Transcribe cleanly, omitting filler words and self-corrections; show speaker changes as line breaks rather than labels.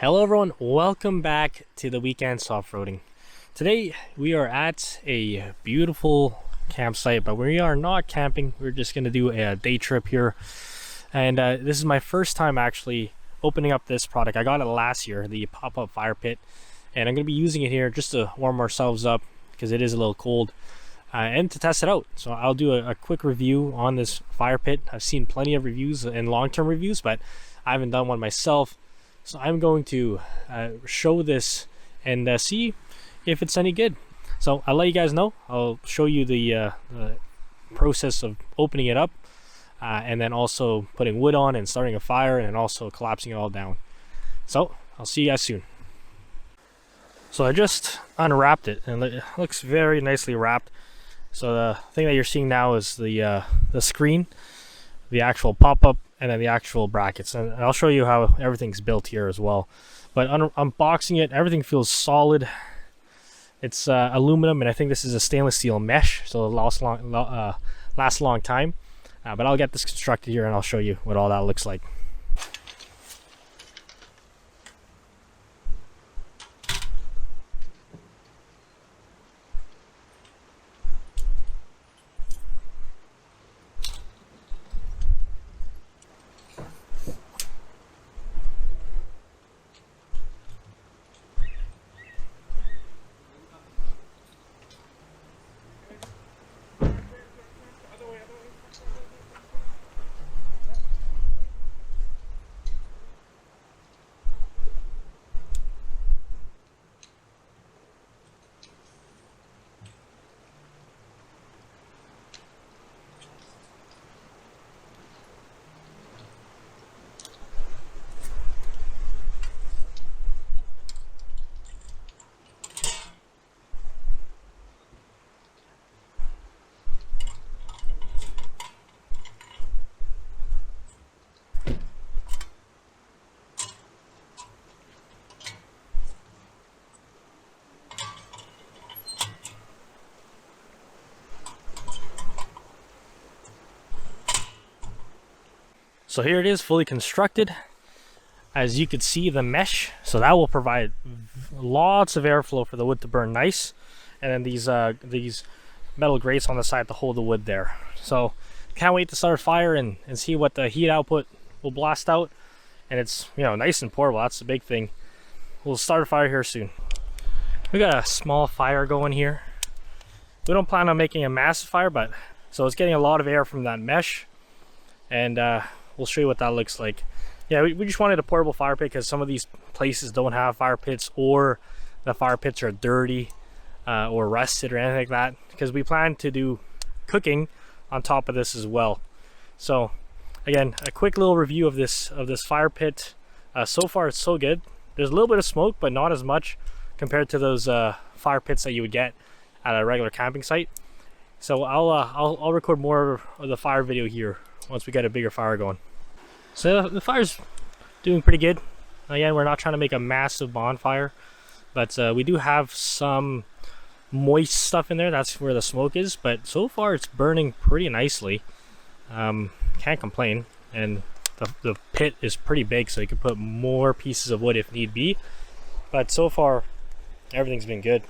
Hello everyone, welcome back to the weekend soft-roading. Today we are at a beautiful campsite, but we are not camping. We're just going to do a day trip here. And this is my first time actually opening up this product. I got it last year, the pop-up fire pit. And I'm going to be using it here just to warm ourselves up because it is a little cold. And to test it out. So I'll do a quick review on this fire pit. I've seen plenty of reviews and long-term reviews, but I haven't done one myself. So I'm going to show this and see if it's any good. So I'll let you guys know. I'll show you the process of opening it up and then also putting wood on and starting a fire and also collapsing it all down. So I'll see you guys soon. So I just unwrapped it and it looks very nicely wrapped. So the thing that you're seeing now is the screen, the actual pop-up, and then the actual brackets, and I'll show you how everything's built here as well. But unboxing it, everything feels solid. It's aluminum, and I think this is a stainless steel mesh, so it'll last a long time. But I'll get this constructed here and I'll show you what all that looks like. So here it is, fully constructed. As you can see, the mesh, so that will provide lots of airflow for the wood to burn nice. And then these metal grates on the side to hold the wood there. So can't wait to start a fire and see what the heat output will blast out. And it's, you know, nice and portable. That's the big thing. We'll start a fire here soon. We got a small fire going here. We don't plan on making a massive fire, but so it's getting a lot of air from that mesh. And we'll show you what that looks like. Yeah, we just wanted a portable fire pit because some of these places don't have fire pits, or the fire pits are dirty or rusted or anything like that, because we plan to do cooking on top of this as well. So again, a quick little review of this fire pit. So far it's so good. There's a little bit of smoke, but not as much compared to those fire pits that you would get at a regular camping site. So I'll record more of the fire video here once we get a bigger fire going. So the fire's doing pretty good. Again, we're not trying to make a massive bonfire, but we do have some moist stuff in there. That's where the smoke is, but so far it's burning pretty nicely. Can't complain. And the pit is pretty big, so you can put more pieces of wood if need be, but so far everything's been good.